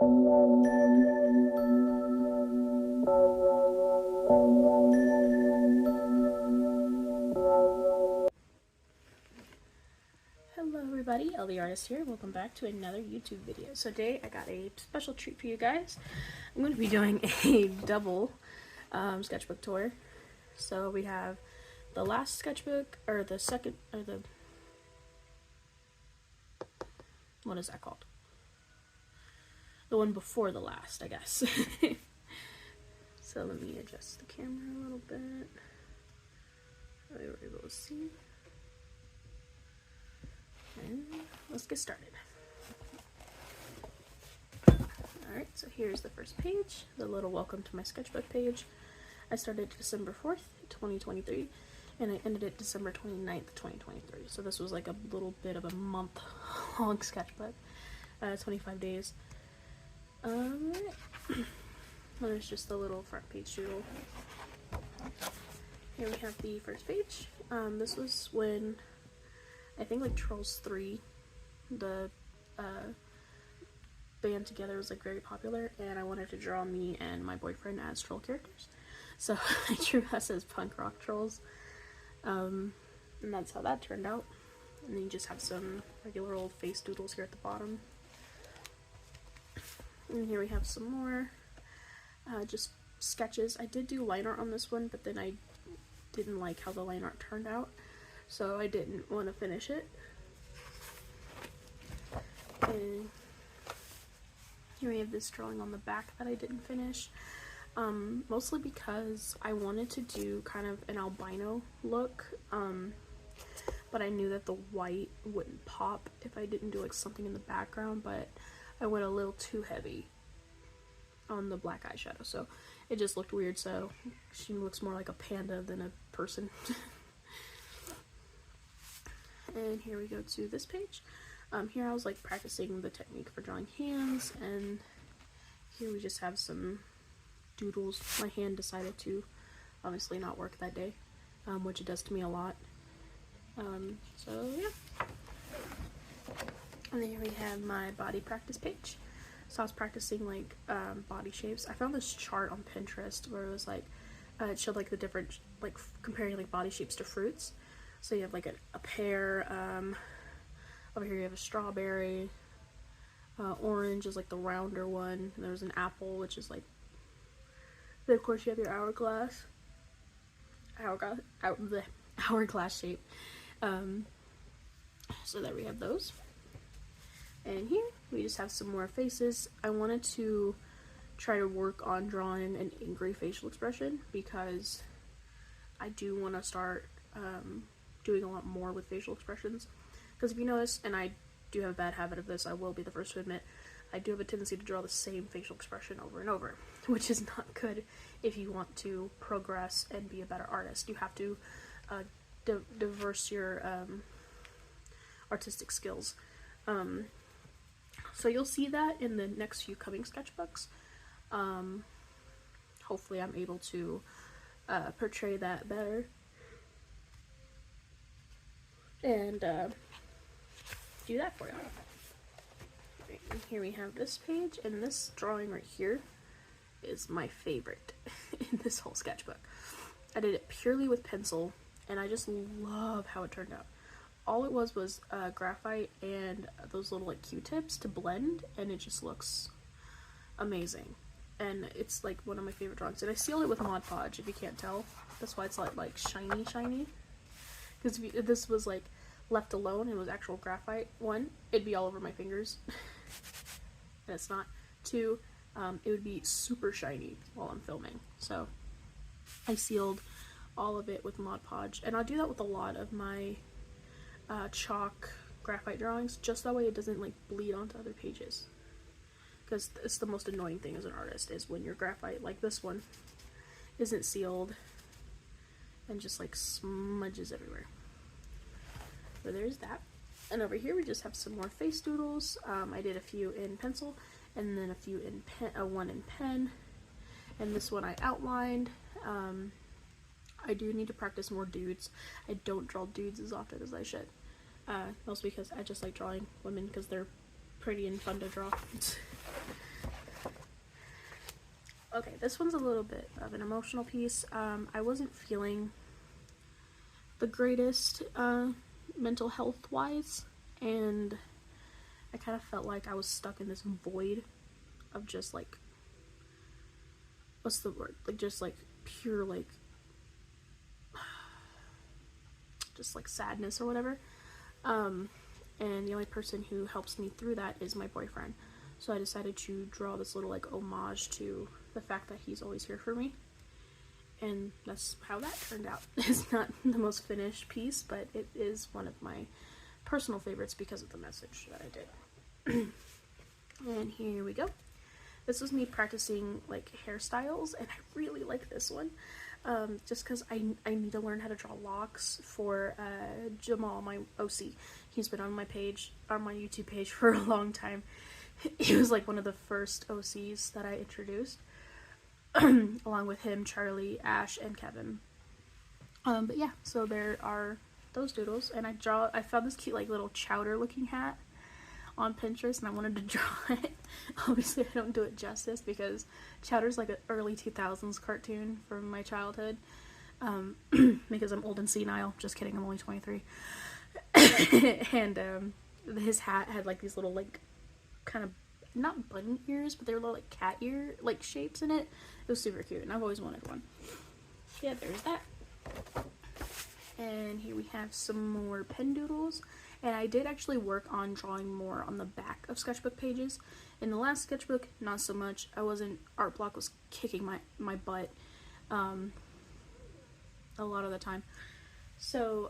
Hello everybody, LD Artist here. Welcome back to another YouTube video. So today I got a special treat for you guys. I'm going to be doing a double sketchbook tour. So we have the last sketchbook, or the second, or the, what is that called? The one before the last, I guess. So let me adjust the camera a little bit. So you were able to see. And let's get started. Alright, so here's the first page, the little welcome to my sketchbook page. I started December 4th, 2023, and I ended it December 29th, 2023. So this was like a little bit of a month-long sketchbook, 25 days. There's just a little front page doodle. Here we have the first page. This was when I think like Trolls 3, the band together, was like very popular, and I wanted to draw me and my boyfriend as troll characters. So I drew us as punk rock trolls, and that's how that turned out. And then you just have some regular old face doodles here at the bottom. And here we have some more just sketches. I did do line art on this one, but then I didn't like how the line art turned out, so I didn't want to finish it. And here we have this drawing on the back that I didn't finish, mostly because I wanted to do kind of an albino look, but I knew that the white wouldn't pop if I didn't do like something in the background, but I went a little too heavy on the black eyeshadow, so it just looked weird. So she looks more like a panda than a person. And here we go to this page. Here I was like practicing the technique for drawing hands, and here we just have some doodles. My hand decided to obviously not work that day, which it does to me a lot. So yeah. And then here we have my body practice page. So I was practicing like body shapes. I found this chart on Pinterest where it was like, it showed like the different, like comparing like body shapes to fruits. So you have like a pear, over here you have a strawberry, orange is like the rounder one, and there's an apple, which is like, then of course you have your hourglass shape. So there we have those. And here we just have some more faces. I wanted to try to work on drawing an angry facial expression because I do want to start doing a lot more with facial expressions. Because if you notice, and I do have a bad habit of this, I will be the first to admit, I do have a tendency to draw the same facial expression over and over, which is not good if you want to progress and be a better artist. You have to diverse your artistic skills. So you'll see that in the next few coming sketchbooks. Hopefully I'm able to portray that better and do that for you. Right, and here we have this page, and this drawing right here is my favorite in this whole sketchbook. I did it purely with pencil, and I just love how it turned out. All it was graphite and those little like Q-tips to blend, and it just looks amazing. And it's like one of my favorite drawings. And I sealed it with Mod Podge, if you can't tell. That's why it's like shiny. Because if this was like left alone and it was actual graphite, one, it'd be all over my fingers. And it's not. Two, it would be super shiny while I'm filming. So I sealed all of it with Mod Podge. And I'll do that with a lot of my chalk graphite drawings, just that way it doesn't like bleed onto other pages, because it's the most annoying thing as an artist, is when your graphite, like this one, isn't sealed and just like smudges everywhere. So there's that. And over here we just have some more face doodles. I did a few in pencil, and then a few in pen, one in pen, and this one I outlined. I do need to practice more dudes. I don't draw dudes as often as I should. Mostly because I just like drawing women because they're pretty and fun to draw. okay, this one's a little bit of an emotional piece. I wasn't feeling the greatest mental health wise, and I kind of felt like I was stuck in this void of just like, what's the word, like just like pure like just like sadness or whatever. And the only person who helps me through that is my boyfriend. So I decided to draw this little like homage to the fact that he's always here for me. And that's how that turned out. It's not the most finished piece, but it is one of my personal favorites because of the message that I did. And here we go. This was me practicing like hairstyles, and I really like this one. Just because I need to learn how to draw locks for Jamal, my OC. He's been on my page, on my YouTube page for a long time. He was like one of the first OCs that I introduced. Along with him, Charlie, Ash, and Kevin. But yeah, so there are those doodles, and I found this cute like little chowder looking hat on Pinterest, and I wanted to draw it. Obviously I don't do it justice because Chowder's like an early 2000s cartoon from my childhood, because I'm old and senile. Just kidding, I'm only 23. And his hat had like these little like kind of not bunny ears, but they were little like cat ear like shapes in it. It was super cute, and I've always wanted one. Yeah, there's that. And here we have some more pen doodles. And I did actually work on drawing more on the back of sketchbook pages. In the last sketchbook, not so much. Art block was kicking my butt a lot of the time. So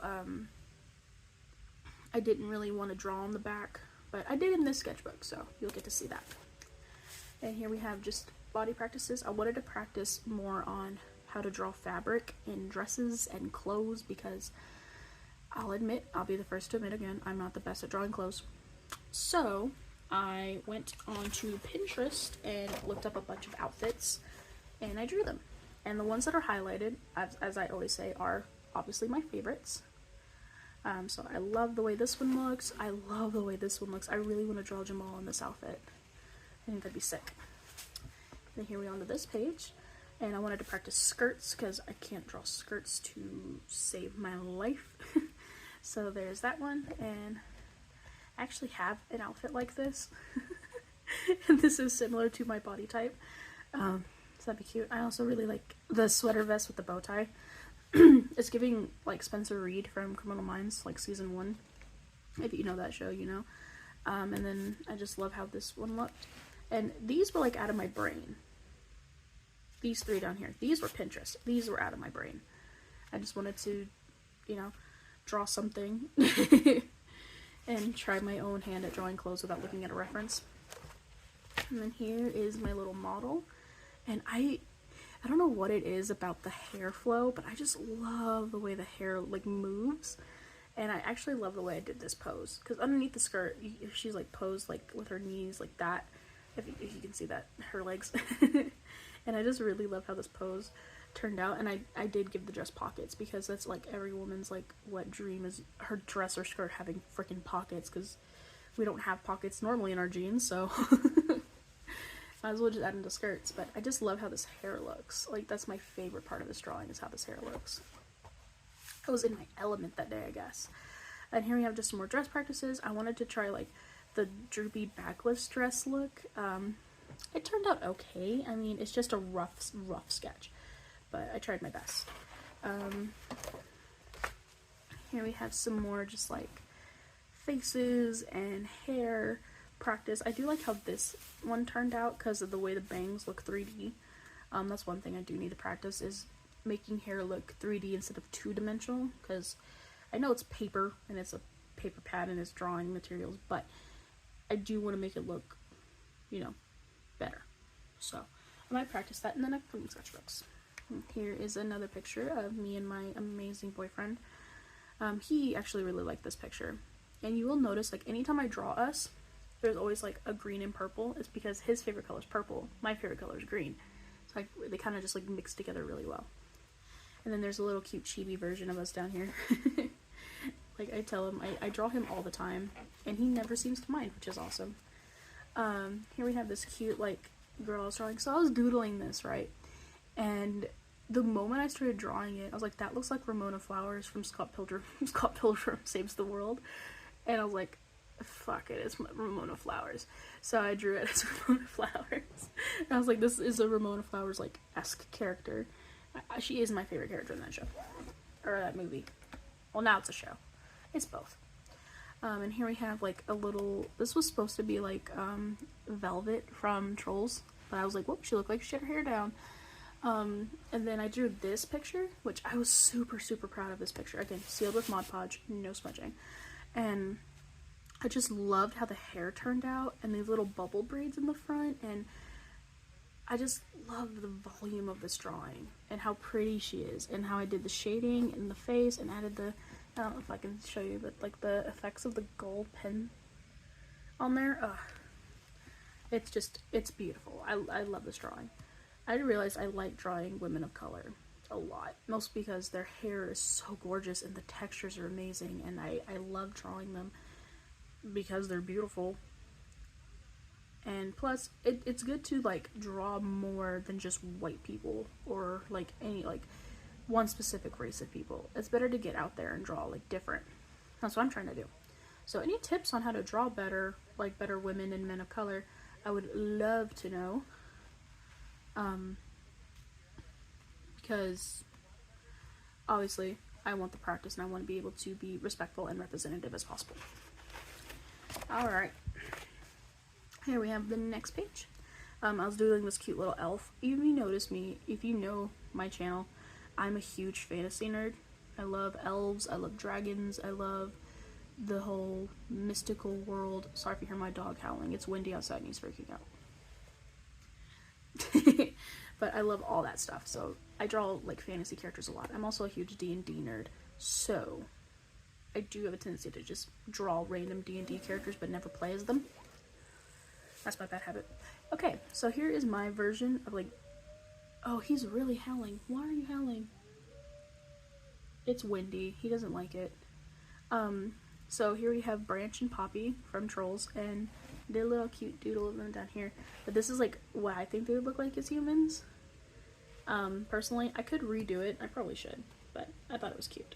I didn't really want to draw on the back, but I did in this sketchbook, so you'll get to see that. And here we have just body practices. I wanted to practice more on how to draw fabric in dresses and clothes because I'll be the first to admit again, I'm not the best at drawing clothes. So I went onto Pinterest and looked up a bunch of outfits and I drew them. And the ones that are highlighted, as I always say, are obviously my favorites. So I love the way this one looks. I love the way this one looks. I really want to draw Jamal in this outfit. I think that'd be sick. And here we are onto this page. And I wanted to practice skirts because I can't draw skirts to save my life. So there's that one, and I actually have an outfit like this. And this is similar to my body type. So that'd be cute. I also really like the sweater vest with the bow tie. It's giving like Spencer Reed from Criminal Minds, like season 1. If you know that show, you know. And then I just love how this one looked. And these were like out of my brain. These 3 down here. These were Pinterest. These were out of my brain. I just wanted to, you know, draw something and try my own hand at drawing clothes without looking at a reference. And then here is my little model. And I don't know what it is about the hair flow, but I just love the way the hair like moves. And I actually love the way I did this pose. Because underneath the skirt, she's like posed like with her knees like that. If you can see that, her legs. And I just really love how this pose turned out. And I did give the dress pockets because that's like every woman's like wet dream is her dress or skirt having freaking pockets, because we don't have pockets normally in our jeans, so might as well just add into skirts. But I just love how this hair looks. Like that's my favorite part of this drawing, is how this hair looks. I was in my element that day, I guess. And here we have just some more dress practices. I wanted to try like the droopy backless dress look. It turned out okay. I mean, it's just a rough sketch, but I tried my best. Here we have some more just like faces and hair practice. I do like how this one turned out because of the way the bangs look 3D. That's one thing I do need to practice, is making hair look 3D instead of 2-dimensional, because I know it's paper and it's a paper pad and it's drawing materials, but I do want to make it look, you know, better. So I might practice that in the next coming sketchbooks. And here is another picture of me and my amazing boyfriend. He actually really liked this picture, and you will notice like anytime I draw us, there's always like a green and purple. It's because his favorite color is purple, my favorite color is green, so they kind of just like mix together really well. And then there's a little cute chibi version of us down here. Like I tell him, I draw him all the time, and he never seems to mind, which is awesome. Here we have this cute like girl I was drawing. So I was doodling this, right? And the moment I started drawing it, I was like, that looks like Ramona Flowers from Scott Pilgrim. Scott Pilgrim Saves the World. And I was like, fuck it, it's Ramona Flowers. So I drew it as Ramona Flowers. And I was like, this is a Ramona Flowers, like, esque character. She is my favorite character in that show. Or that movie. Well, now it's a show. It's both. And here we have, like, a little... This was supposed to be, like, Velvet from Trolls. But I was like, whoop, she looked like she had her hair down. And then I drew this picture, which I was super, super proud of this picture. Again, sealed with Mod Podge, no smudging. And I just loved how the hair turned out and these little bubble braids in the front. And I just love the volume of this drawing and how pretty she is and how I did the shading in the face and added the, I don't know if I can show you, but like the effects of the gold pen on there. Ugh. It's just, it's beautiful. I love this drawing. I realized I like drawing women of color a lot, mostly because their hair is so gorgeous and the textures are amazing, and I love drawing them because they're beautiful. And plus, it's good to like draw more than just white people or like any like one specific race of people. It's better to get out there and draw like different. That's what I'm trying to do. So any tips on how to draw better, like better women and men of color, I would love to know. Because obviously I want the practice and I want to be able to be respectful and representative as possible. Alright, here we have the next page. I was doing this cute little elf. If you notice me, if you know my channel, I'm a huge fantasy nerd. I love elves, I love dragons, I love the whole mystical world. Sorry if you hear my dog howling, it's windy outside and he's freaking out. But I love all that stuff, so I draw like fantasy characters a lot. I'm also a huge D&D nerd, so I do have a tendency to just draw random D&D characters but never play as them. That's my bad habit. Okay, so here is my version of like, oh, he's really howling. Why are you howling? It's windy. He doesn't like it. So here we have Branch and Poppy from Trolls, and did a little cute doodle of them down here. But this is like what I think they would look like as humans. Personally, I could redo it. I probably should, but I thought it was cute.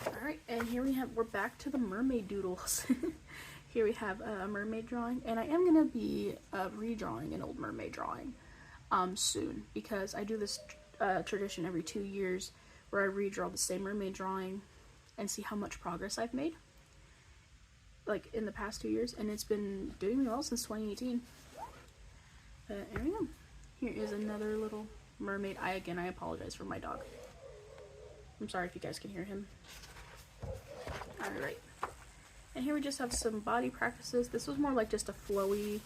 Alright, and here we're back to the mermaid doodles. Here we have a mermaid drawing, and I am going to be redrawing an old mermaid drawing soon, because I do this tradition every 2 years where I redraw the same mermaid drawing and see how much progress I've made, like in the past 2 years, and it's been doing me well since 2018. There we go. Here is another little mermaid. I apologize for my dog. I'm sorry if you guys can hear him. Alright. And here we just have some body practices. This was more like just a flowy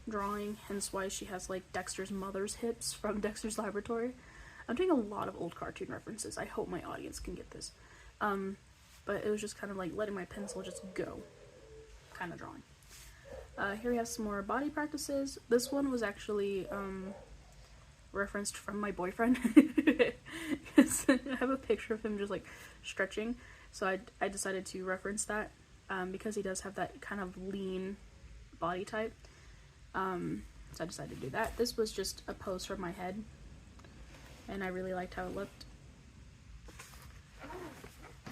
drawing, hence why she has like Dexter's mother's hips from Dexter's Laboratory. I'm doing a lot of old cartoon references. I hope my audience can get this. But it was just kind of like letting my pencil just go kind of drawing. Here we have some more body practices. This one was actually referenced from my boyfriend. I have a picture of him just like stretching, so I decided to reference that because he does have that kind of lean body type. So I decided to do that. This was just a pose from my head, and I really liked how it looked.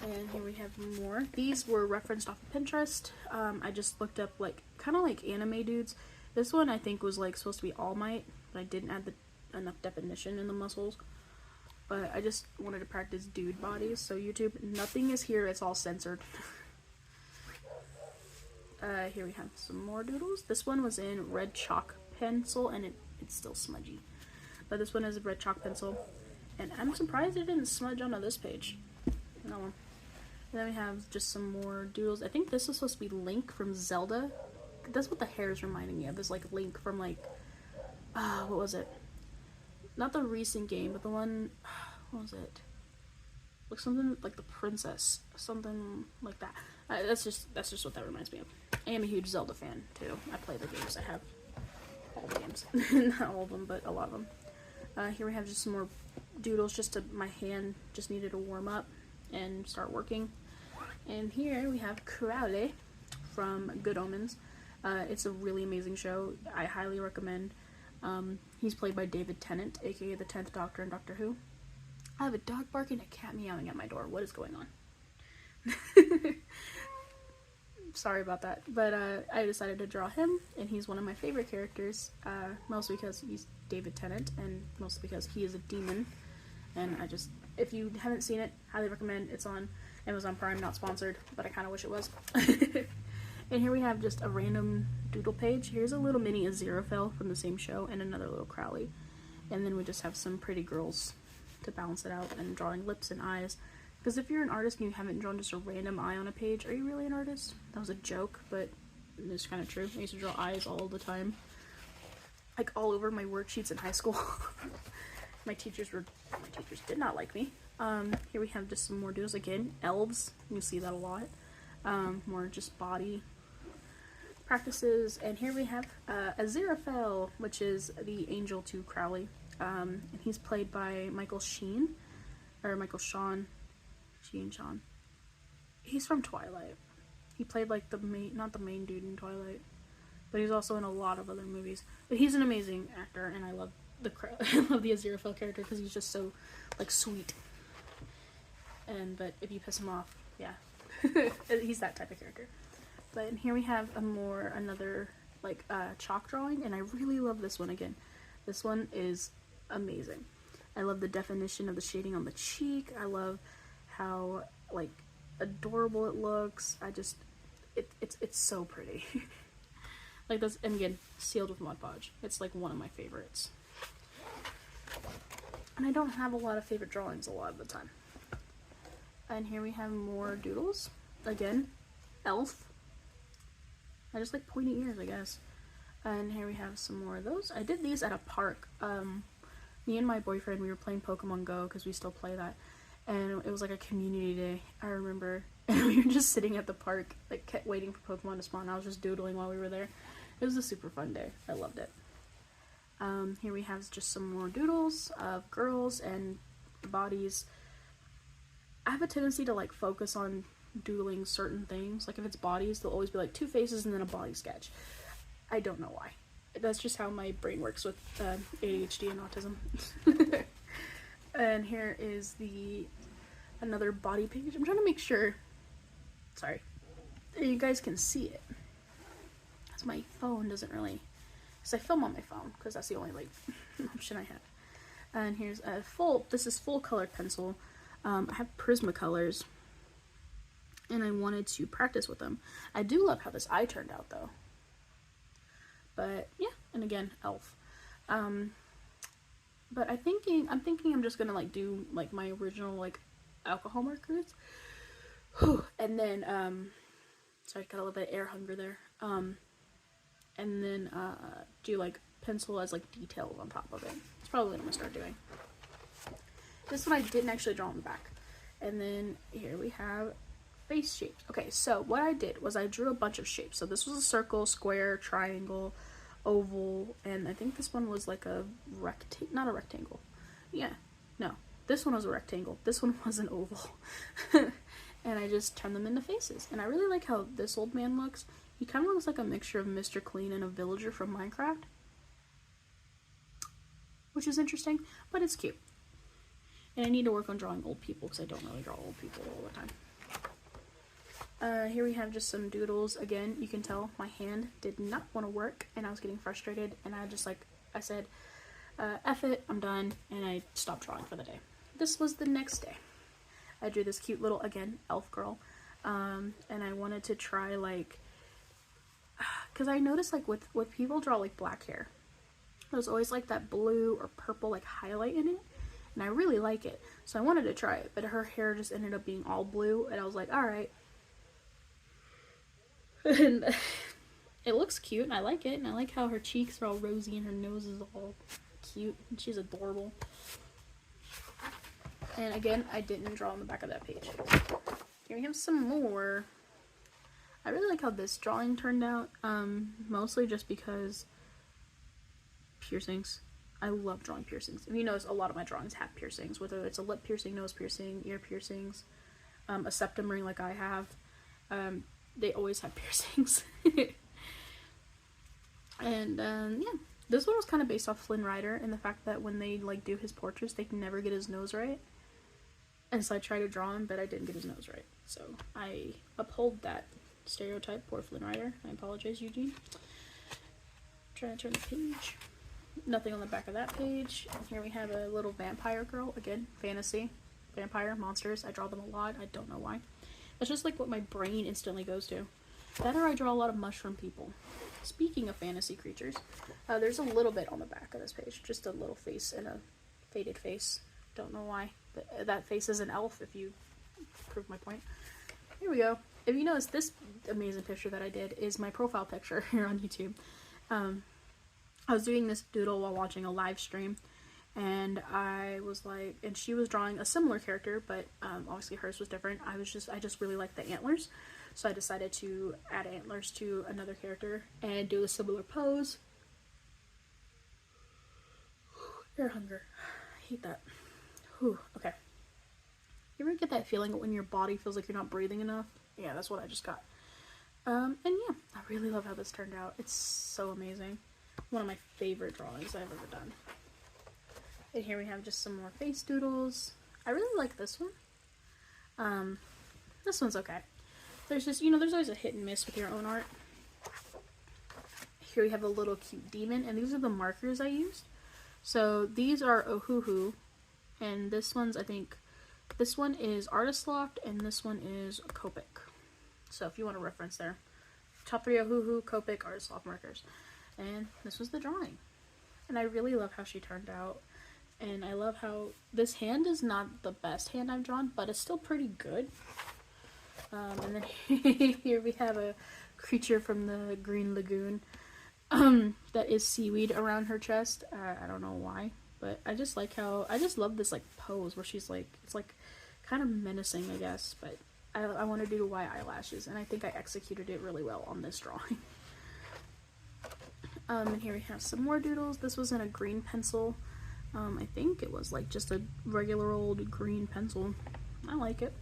And here we have more. These were referenced off of Pinterest. I just looked up like kind of like anime dudes. This one I think was like supposed to be All Might, but I didn't add enough definition in the muscles. But I just wanted to practice dude bodies. So YouTube, nothing is here. It's all censored. Here we have some more doodles. This one was in red chalk pencil, and it's still smudgy. But this one is a red chalk pencil, and I'm surprised it didn't smudge onto this page. No one. And then we have just some more doodles. I think this is supposed to be Link from Zelda. That's what the hair is reminding me of. This like Link from like, what was it? Not the recent game, but the one, what was it? Like something like the princess, something like that. That's just what that reminds me of. I am a huge Zelda fan too. I play the games. I have all the games, not all of them, but a lot of them. Here we have just some more doodles. My hand just needed to warm up and start working. And here we have Crowley from Good Omens. It's a really amazing show. I highly recommend. He's played by David Tennant, aka the 10th Doctor in Doctor Who. I have a dog barking and a cat meowing at my door. What is going on? Sorry about that. But I decided to draw him, and he's one of my favorite characters, mostly because he's David Tennant, and mostly because he is a demon. And if you haven't seen it, highly recommend. It's on Amazon Prime, not sponsored, but I kind of wish it was. And here we have just a random doodle page. Here's a little mini Aziraphale from the same show, and another little Crowley. And then we just have some pretty girls to balance it out, and drawing lips and eyes. Because if you're an artist and you haven't drawn just a random eye on a page, are you really an artist? That was a joke, but it's kind of true. I used to draw eyes all the time. Like all over my worksheets in high school. My teachers did not like me. Here we have just some more doodles. Again, elves. You see that a lot. More just body practices. And here we have Aziraphale, which is the angel to Crowley. And he's played by Michael Sheen. He's from Twilight. He played like not the main dude in Twilight, but he's also in a lot of other movies. But he's an amazing actor, and I love the Aziraphale character because he's just so like sweet. But if you piss him off, yeah, he's that type of character. But here we have another like chalk drawing, and I really love this one again. This one is amazing. I love the definition of the shading on the cheek. I love how like adorable it looks. It's so pretty. Like this, and again, sealed with Mod Podge. It's like one of my favorites. And I don't have a lot of favorite drawings a lot of the time. And here we have more doodles. Again, elf. I just like pointy ears, I guess. And here we have some more of those. I did these at a park. Me and my boyfriend, we were playing Pokemon Go because we still play that. And it was like a community day, I remember. And we were just sitting at the park, like kept waiting for Pokemon to spawn. I was just doodling while we were there. It was a super fun day. I loved it. Here we have just some more doodles of girls and bodies. I have a tendency to like focus on doodling certain things. Like if it's bodies, there'll always be like two faces and then a body sketch. I don't know why. That's just how my brain works with ADHD and autism. And here is another body page. I'm trying to make sure, sorry, you guys can see it. Because my phone doesn't really, because I film on my phone, because that's the only like option I have. And here's this is full colored pencil. I have Prismacolors, and I wanted to practice with them. I do love how this eye turned out though. But yeah, and again, elf. But I'm thinking I'm just gonna like do like my original like alcohol markers. And then sorry, got a little bit of air hunger there. And then do like pencil as like details on top of it. It's probably what I'm gonna start doing. This one I didn't actually draw on the back. And then here we have face shapes. Okay, so what I did was I drew a bunch of shapes. So this was a circle, square, triangle, oval, and I think this one was like a not a rectangle. Yeah, no, this one was a rectangle. This one was an oval. And I just turned them into faces. And I really like how this old man looks. He kind of looks like a mixture of Mr. Clean and a villager from Minecraft, which is interesting, but it's cute. And I need to work on drawing old people because I don't really draw old people all the time. Here we have just some doodles. Again, you can tell my hand did not want to work and I was getting frustrated, and I said, F it, I'm done, and I stopped drawing for the day. This was the next day. I drew this cute little, again, elf girl, and I wanted to try like, because I noticed like with people draw like black hair, there's always like that blue or purple like highlight in it, and I really like it, so I wanted to try it, but her hair just ended up being all blue, and I was like, alright. And it looks cute, and I like it, and I like how her cheeks are all rosy and her nose is all cute, and she's adorable. And again, I didn't draw on the back of that page. Here we have some more. I really like how this drawing turned out, mostly just because piercings. I love drawing piercings. If you notice, a lot of my drawings have piercings, whether it's a lip piercing, nose piercing, ear piercings, a septum ring like I have. They always have piercings. And yeah, this one was kind of based off Flynn Rider and the fact that when they like do his portraits, they can never get his nose right. And so I tried to draw him, but I didn't get his nose right. So I uphold that stereotype. Poor Flynn Rider. I apologize, Eugene. Try to turn the page. Nothing on the back of that page. And here we have a little vampire girl. Again, fantasy. Vampire, monsters. I draw them a lot. I don't know why. That's just like what my brain instantly goes to. That or I draw a lot of mushroom people. Speaking of fantasy creatures, there's a little bit on the back of this page. Just a little face and a faded face. Don't know why. But that face is an elf, if you prove my point. Here we go. If you notice, this amazing picture that I did is my profile picture here on YouTube. I was doing this doodle while watching a live stream, and I was like, and she was drawing a similar character, but obviously hers was different. I just really liked the antlers, so I decided to add antlers to another character and do a similar pose. Air hunger. I hate that. Whew, okay. You ever get that feeling when your body feels like you're not breathing enough? Yeah, that's what I just got. And yeah, I really love how this turned out. It's so amazing. One of my favorite drawings I've ever done. And here we have just some more face doodles. I really like this one. This one's okay. There's just, you know, there's always a hit and miss with your own art. Here we have a little cute demon, and these are the markers I used. So these are Ohuhu, and this one's, I think, this one is Artist Loft, and this one is Copic. So if you want a reference there. Top 3 Ohuhu, Copic, Artist Loft markers. And this was the drawing. And I really love how she turned out. And I love how this hand is not the best hand I've drawn, but it's still pretty good. And then here we have a creature from the Green Lagoon that is seaweed around her chest. I don't know why, but I just like how, I just love this like pose where she's like, it's like kind of menacing, I guess, but I wanted to do white eyelashes, and I think I executed it really well on this drawing. And here we have some more doodles. This was in a green pencil. I think it was like just a regular old green pencil. I like it.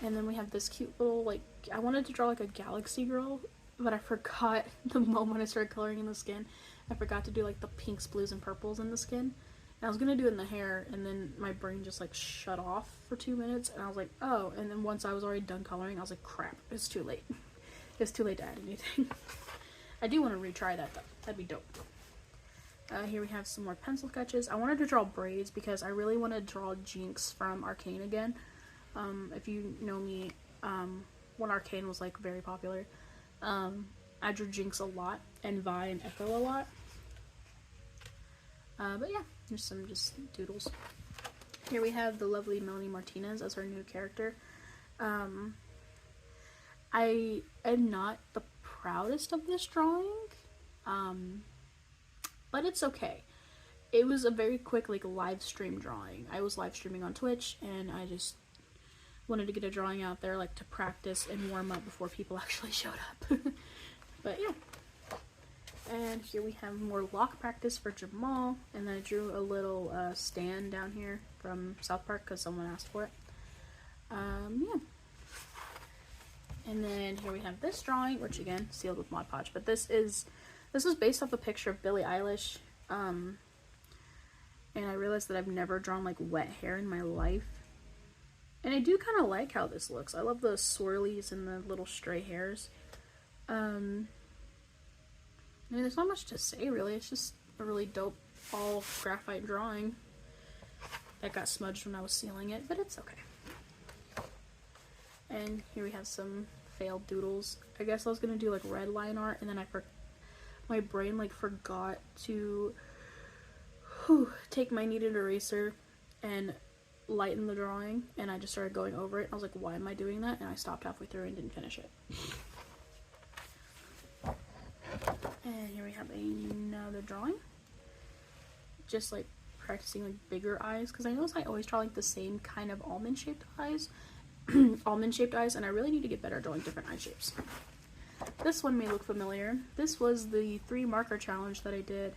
And then we have this cute little, like, I wanted to draw like a galaxy girl, but I forgot the moment I started coloring in the skin. I forgot to do like the pinks, blues, and purples in the skin. And I was gonna do it in the hair, and then my brain just like shut off for 2 minutes, and I was like, oh, and then once I was already done coloring, I was like, crap, it's too late. It's too late to add anything. I do want to retry that though. That'd be dope. Here we have some more pencil sketches. I wanted to draw braids because I really want to draw Jinx from Arcane again. If you know me, when Arcane was like very popular, I drew Jinx a lot, and Vi and Echo a lot. But yeah, there's some just doodles. Here we have the lovely Melanie Martinez as her new character. I am not the proudest of this drawing, but it's okay. It was a very quick like live stream drawing. I was live streaming on Twitch, and I just wanted to get a drawing out there like to practice and warm up before people actually showed up. But yeah. And here we have more lock practice for Jamal, and then I drew a little stand down here from South Park because someone asked for it. Yeah. And then here we have this drawing, which again, sealed with Mod Podge, but this is based off a picture of Billie Eilish, and I realized that I've never drawn like wet hair in my life, and I do kind of like how this looks. I love the swirlies and the little stray hairs. I mean, there's not much to say really, it's just a really dope all graphite drawing that got smudged when I was sealing it, but it's okay. And here we have some failed doodles. I guess I was gonna do like red line art, and then my brain like forgot to take my kneaded eraser and lighten the drawing, and I just started going over it. I was like, why am I doing that? And I stopped halfway through and didn't finish it. And here we have another drawing. Just like practicing like bigger eyes, because I notice I always draw like the same kind of almond shaped eyes. Almond shaped eyes, and I really need to get better at drawing different eye shapes. This one may look familiar. This was the 3 marker challenge that I did,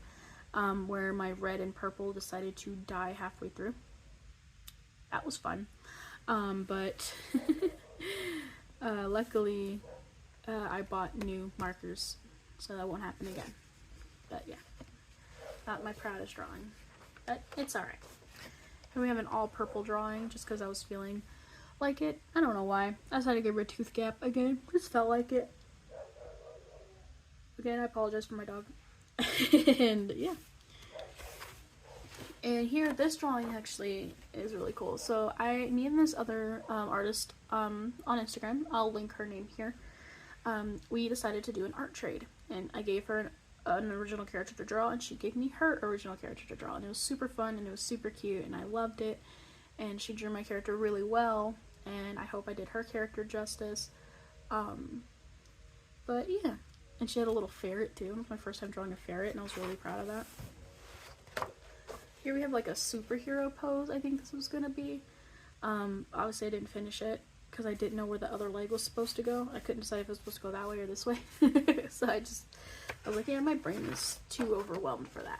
where my red and purple decided to die halfway through. That was fun, but luckily I bought new markers, so that won't happen again. But yeah, not my proudest drawing, but it's alright. And we have an all purple drawing just because I was feeling like it. I don't know why. I decided to give her a tooth gap again. Just felt like it. Again, I apologize for my dog. And yeah. And here, this drawing actually is really cool. So me and this other artist on Instagram, I'll link her name here. We decided to do an art trade, and I gave her an original character to draw, and she gave me her original character to draw, and it was super fun, and it was super cute, and I loved it, and she drew my character really well, and I hope I did her character justice. But yeah, and she had a little ferret too. It was my first time drawing a ferret, and I was really proud of that. Here we have like a superhero pose, I think this was gonna be. Obviously I didn't finish it because I didn't know where the other leg was supposed to go. I couldn't decide if it was supposed to go that way or this way. So I was looking at my brain was too overwhelmed for that.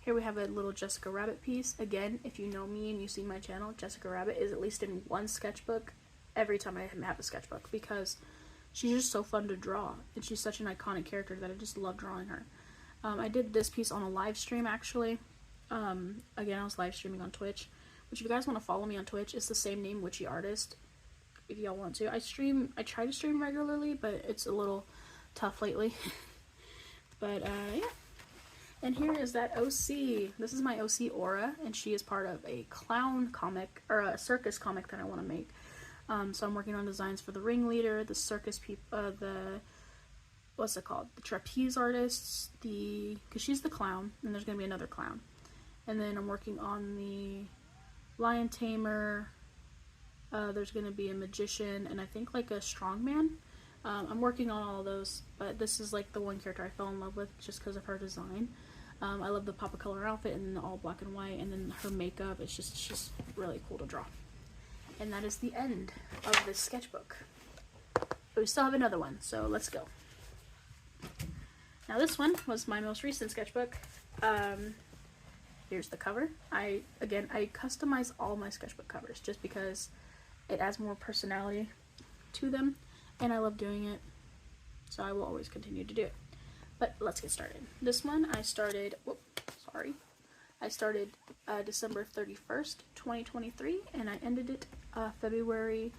Here we have a little Jessica Rabbit piece. Again, if you know me and you see my channel, Jessica Rabbit is at least in one sketchbook every time I have a sketchbook because she's just so fun to draw. And she's such an iconic character that I just love drawing her. I did this piece on a live stream actually. Again, I was live streaming on Twitch, which if you guys want to follow me on Twitch, it's the same name, Witchy Artist, if y'all want to. I try to stream regularly, but it's a little tough lately. But, yeah. And here is that OC. This is my OC Aura, and she is part of a clown comic, or a circus comic that I want to make. So I'm working on designs for the ringleader, the circus people, what's it called? The trapeze artists, because she's the clown, and there's going to be another clown. And then I'm working on the lion tamer, there's going to be a magician, and I think like a strongman. I'm working on all of those, but this is like the one character I fell in love with just because of her design. I love the pop of color outfit and the all black and white, and then her makeup, it's just really cool to draw. And that is the end of this sketchbook. But we still have another one, so let's go. Now this one was my most recent sketchbook. Here's the cover. I customize all my sketchbook covers just because it adds more personality to them, and I love doing it, so I will always continue to do it. But let's get started. This one I started, December 31st, 2023, and I ended it February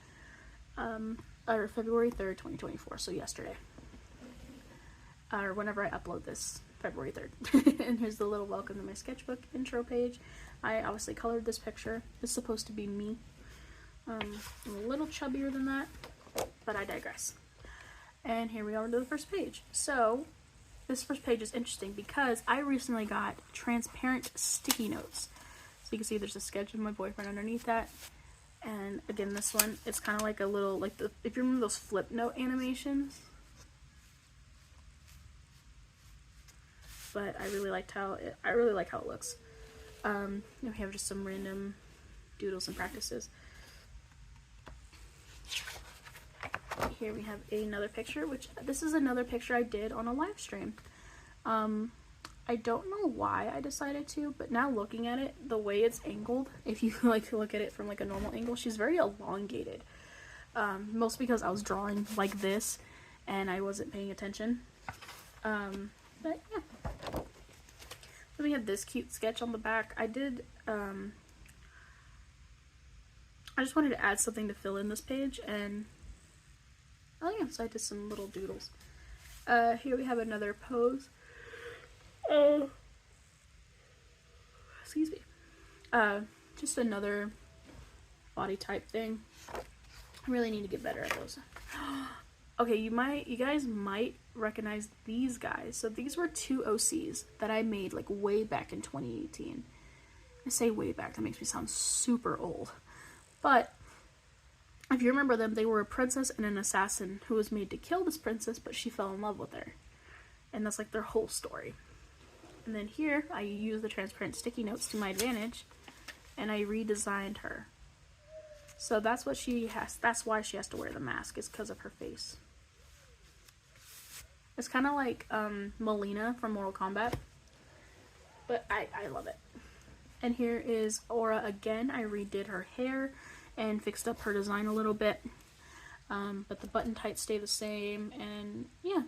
3rd, 2024, so yesterday. Or whenever I upload this, February 3rd. And here's the little welcome to my sketchbook intro page. I obviously colored this picture. It's supposed to be me. I'm a little chubbier than that, but I digress. And here we are to the first page. So, this first page is interesting because I recently got transparent sticky notes. So you can see there's a sketch of my boyfriend underneath that. And again, this one, it's kind of like a little, if you remember those flip note animations. But I really like how it looks. And we have just some random doodles and practices. Here we have another picture, which this is another picture I did on a live stream. I don't know why I decided to, but now looking at it, the way it's angled, if you like to look at it from like a normal angle, she's very elongated. Mostly because I was drawing like this and I wasn't paying attention. But yeah. Then we have this cute sketch on the back. I just wanted to add something to fill in this page, and oh yeah, so I did some little doodles. Here we have another pose. Excuse me. Just another body type thing. I really need to get better at those. Okay, you guys might recognize these guys. So these were two OCs that I made like way back in 2018. I say way back, that makes me sound super old. But if you remember them, they were a princess and an assassin who was made to kill this princess, but she fell in love with her. And that's like their whole story. And then here, I used the transparent sticky notes to my advantage, and I redesigned her. So that's why she has to wear the mask, is because of her face. It's kind of like Melina from Mortal Kombat, but I love it. And here is Aura again. I redid her hair and fixed up her design a little bit, but the button tights stay the same, and yeah.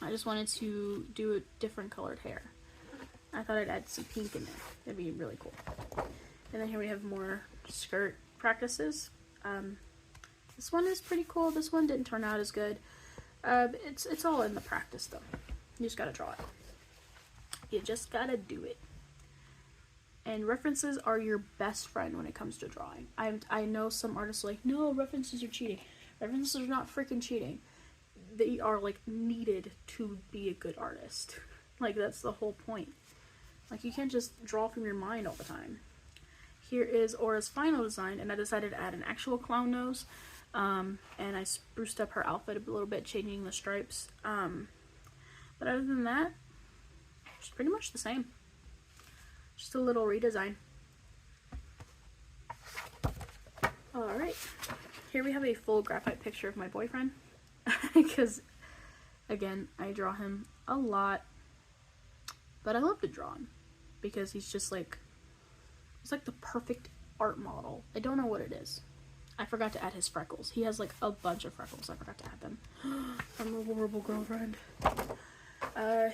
I just wanted to do a different colored hair. I thought I'd add some pink in there. That'd be really cool. And then here we have more skirt practices. This one is pretty cool. This one didn't turn out as good. It's all in the practice though. You just gotta draw it. You just gotta do it. And references are your best friend when it comes to drawing. I know some artists are like, no, references are cheating. References are not freaking cheating. They are like needed to be a good artist. Like that's the whole point. Like you can't just draw from your mind all the time. Here is Aura's final design, and I decided to add an actual clown nose. And I spruced up her outfit a little bit, changing the stripes. But other than that, it's pretty much the same. Just a little redesign. Alright, here we have a full graphite picture of my boyfriend. Because, again, I draw him a lot. But I love to draw him. Because he's just like, he's like the perfect art model. I don't know what it is. I forgot to add his freckles. He has like a bunch of freckles. I forgot to add them. I'm a horrible girlfriend.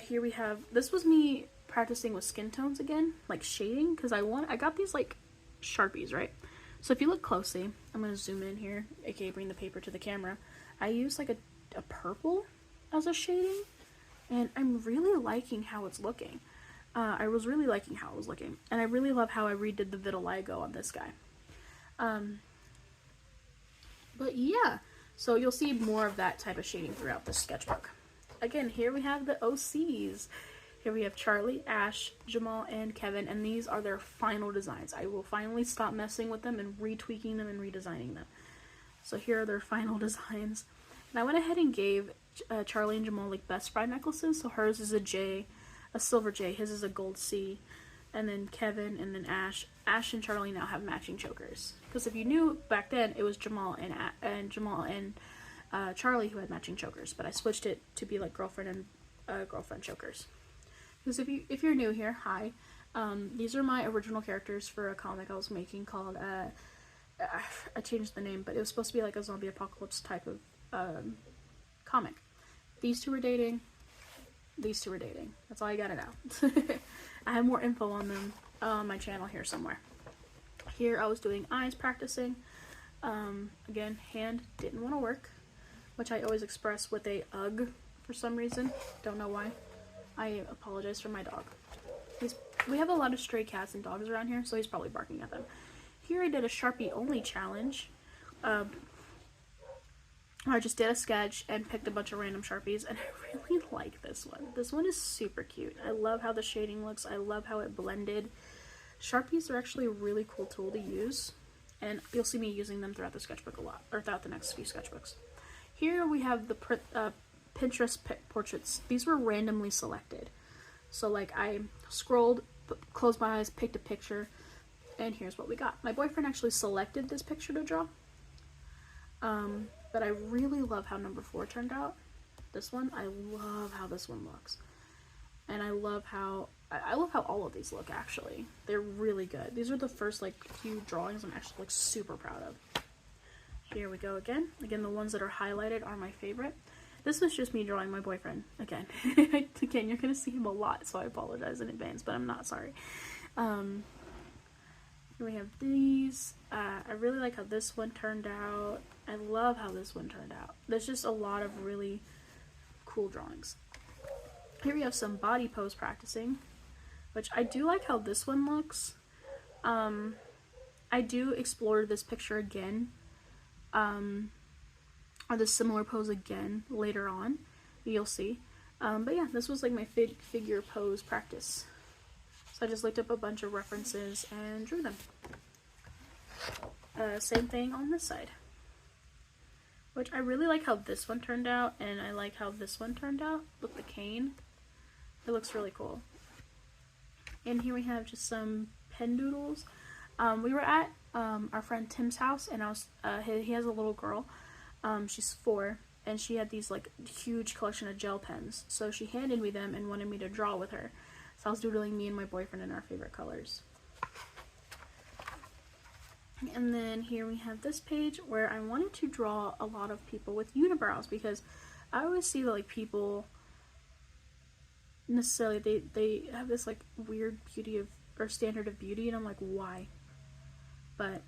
Here we have, this was me practicing with skin tones again, like shading, because I got these like Sharpies, right? So if you look closely, I'm going to zoom in here, aka bring the paper to the camera. I use like a purple as a shading, and I'm really liking how it's looking. I was really liking how it was looking, and I really love how I redid the vitiligo on this guy. But yeah, so you'll see more of that type of shading throughout this sketchbook. Again, here we have the OCs. Here we have Charlie, Ash, Jamal, and Kevin, and these are their final designs. I will finally stop messing with them and retweaking them and redesigning them. So here are their final designs. And I went ahead and gave Charlie and Jamal like best friend necklaces. So hers is a J, a silver J, his is a gold C, and then Kevin and then Ash. Ash and Charlie now have matching chokers. Because if you knew back then, it was Jamal and Charlie who had matching chokers, but I switched it to be like girlfriend and girlfriend chokers. Because if you're new here, hi. These are my original characters for a comic I was making called I changed the name, but it was supposed to be like a zombie apocalypse type of comic. These two were dating. These two were dating. That's all you gotta know. I have more info on them on my channel here somewhere. Here I was doing eyes practicing. Again, hand didn't want to work, which I always express with a UGG for some reason. Don't know why. I apologize for my dog. We have a lot of stray cats and dogs around here, so he's probably barking at them. Here I did a Sharpie only challenge. I just did a sketch and picked a bunch of random Sharpies, and I really like this one. This one is super cute. I love how the shading looks. I love how it blended. Sharpies are actually a really cool tool to use, and you'll see me using them throughout the sketchbook a lot, or throughout the next few sketchbooks. Here we have the Pinterest portraits. These were randomly selected. So like I scrolled, closed my eyes, picked a picture, and here's what we got. My boyfriend actually selected this picture to draw. But I really love how number 4 turned out. This one, I love how this one looks. And I love how all of these look actually. They're really good. These are the first like few drawings I'm actually like super proud of. Here we go again. Again, the ones that are highlighted are my favorite. This was just me drawing my boyfriend again. Again, you're gonna see him a lot, so I apologize in advance, but I'm not sorry. Here we have these. I really like how this one turned out. I love how this one turned out. There's just a lot of really cool drawings. Here we have some body pose practicing, which I do like how this one looks. I do explore this picture again, or this similar pose again later on. You'll see. But yeah, this was like my figure pose practice. So I just looked up a bunch of references and drew them. Same thing on this side. Which I really like how this one turned out, and I like how this one turned out with the cane. It looks really cool. And here we have just some pen doodles. We were at our friend Tim's house, and he has a little girl. She's 4, and she had these like huge collection of gel pens. So she handed me them and wanted me to draw with her. So I was doodling me and my boyfriend in our favorite colors. And then here we have this page where I wanted to draw a lot of people with unibrows, because I always see that like people necessarily, they have this like weird beauty of, or standard of beauty, and I'm like, why? But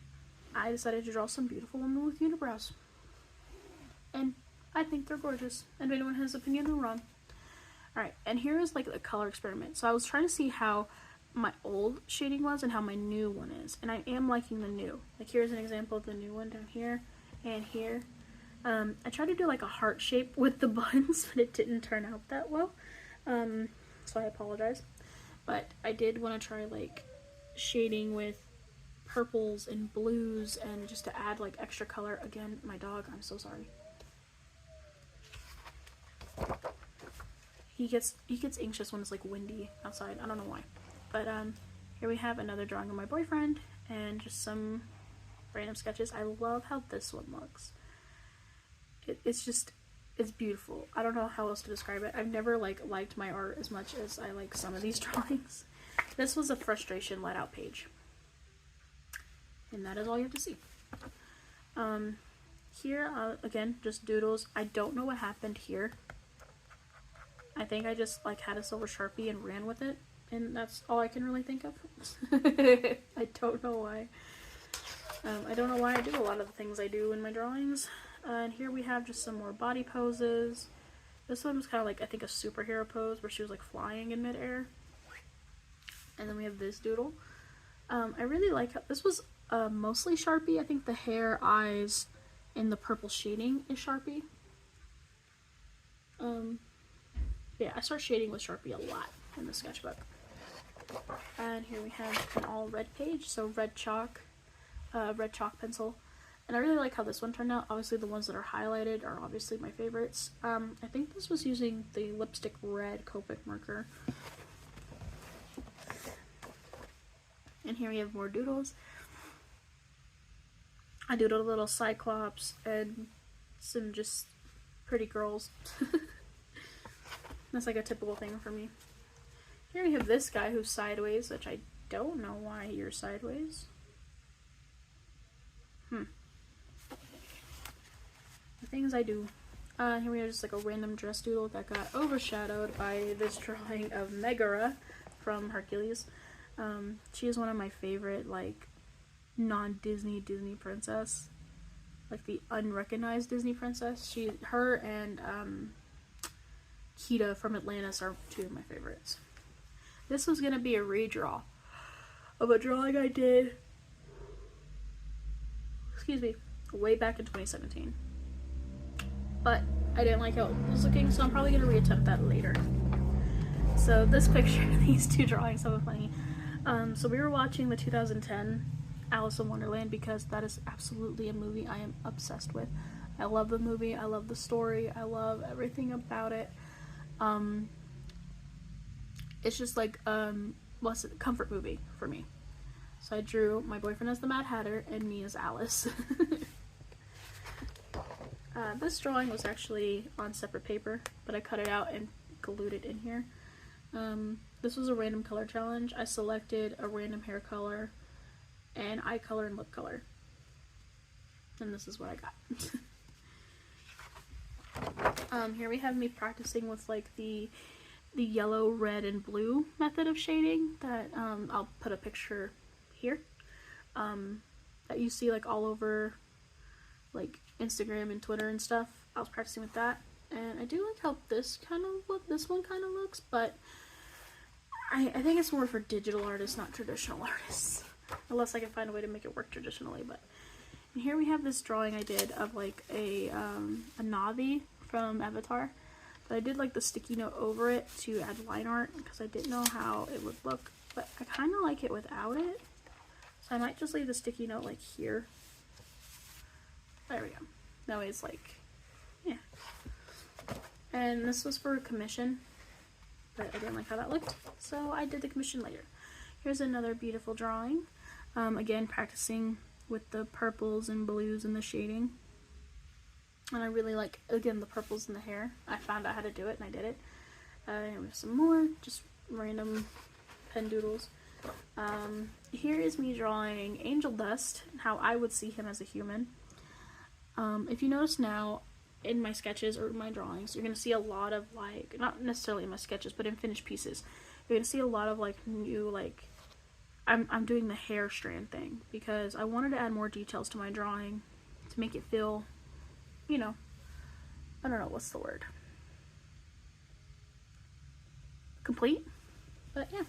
I decided to draw some beautiful women with unibrows. And I think they're gorgeous. And if anyone has an opinion, they're wrong. Alright, and here is like a color experiment. So I was trying to see how my old shading was and how my new one is. And I am liking the new. Like here's an example of the new one down here and here. I tried to do like a heart shape with the buttons, but it didn't turn out that well. So I apologize. But I did want to try like shading with purples and blues and just to add like extra color. Again, my dog, I'm so sorry. He gets anxious when it's like windy outside. I don't know why. But here we have another drawing of my boyfriend and just some random sketches. I love how this one looks. It's beautiful. I don't know how else to describe it. I've never like liked my art as much as I like some of these drawings. This was a frustration let out page. And that is all you have to see. Here, again, just doodles. I don't know what happened here. I think I just like had a silver Sharpie and ran with it. And that's all I can really think of. I don't know why. I don't know why I do a lot of the things I do in my drawings. And here we have just some more body poses. This one was kind of like, I think, a superhero pose where she was like flying in midair. And then we have this doodle. I really like how this was mostly Sharpie. I think the hair, eyes, and the purple shading is Sharpie. Yeah, I start shading with Sharpie a lot in the sketchbook. And here we have an all red page, so red chalk pencil. And I really like how this one turned out. Obviously the ones that are highlighted are obviously my favorites. I think this was using the lipstick red Copic marker. And here we have more doodles. I doodled a little cyclops and some just pretty girls. That's like a typical thing for me. Here we have this guy who's sideways, which I don't know why you're sideways. The things I do. Here we have just like a random dress doodle that got overshadowed by this drawing of Megara from Hercules. She is one of my favorite like non-Disney princess, like the unrecognized Disney princess. Her and Kita from Atlantis are two of my favorites. This was gonna be a redraw of a drawing I did, excuse me, way back in 2017. But I didn't like how it was looking, so I'm probably gonna reattempt that later. So this picture, these two drawings have been funny. So we were watching the 2010 Alice in Wonderland because that is absolutely a movie I am obsessed with. I love the movie, I love the story, I love everything about it. It's just like, comfort movie for me. So I drew my boyfriend as the Mad Hatter and me as Alice. This drawing was actually on separate paper, but I cut it out and glued it in here. This was a random color challenge. I selected a random hair color and eye color and lip color. And this is what I got. Here we have me practicing with like the yellow, red, and blue method of shading that I'll put a picture here that you see like all over like Instagram and Twitter and stuff. I was practicing with that, and I do like how this one kind of looks, but I think it's more for digital artists, not traditional artists, unless I can find a way to make it work traditionally. But and here we have this drawing I did of like a Navi from Avatar, but I did like the sticky note over it to add line art because I didn't know how it would look, but I kind of like it without it, so I might just leave the sticky note like here. There we go. That way it's like, yeah. And this was for a commission, but I didn't like how that looked, so I did the commission later. Here's another beautiful drawing. Again, practicing with the purples and blues and the shading. And I really like, again, the purples in the hair. I found out how to do it and I did it. Here we have some more, just random pen doodles. Here is me drawing Angel Dust, how I would see him as a human. If you notice now, in my sketches or my drawings, you're going to see a lot of, like, not necessarily in my sketches, but in finished pieces, you're going to see a lot of, like, new, like, I'm doing the hair strand thing because I wanted to add more details to my drawing to make it feel, you know, I don't know, what's the word? Complete? But yeah.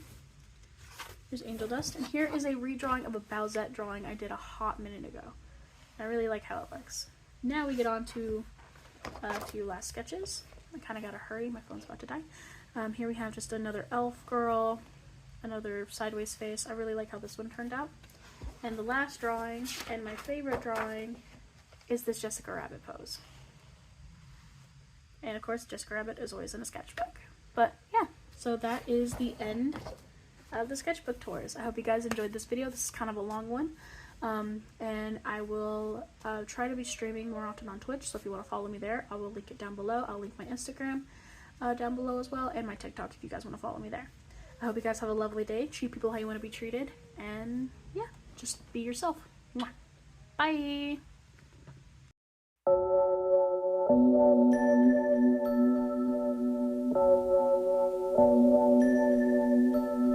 Here's Angel Dust, and here is a redrawing of a Bowsette drawing I did a hot minute ago. I really like how it looks. Now we get on to your last sketches. I kind of gotta hurry, my phone's about to die. Here we have just another elf girl, another sideways face. I really like how this one turned out. And the last drawing, and my favorite drawing, is this Jessica Rabbit pose. And of course, Jessica Rabbit is always in a sketchbook. But yeah, so that is the end of the sketchbook tours. I hope you guys enjoyed this video. This is kind of a long one. And I will try to be streaming more often on Twitch, so if you want to follow me there, I will link it down below. I'll link my Instagram down below as well, and my TikTok if you guys want to follow me there. I hope you guys have a lovely day. Treat people how you want to be treated, and yeah, just be yourself. Mwah. Bye!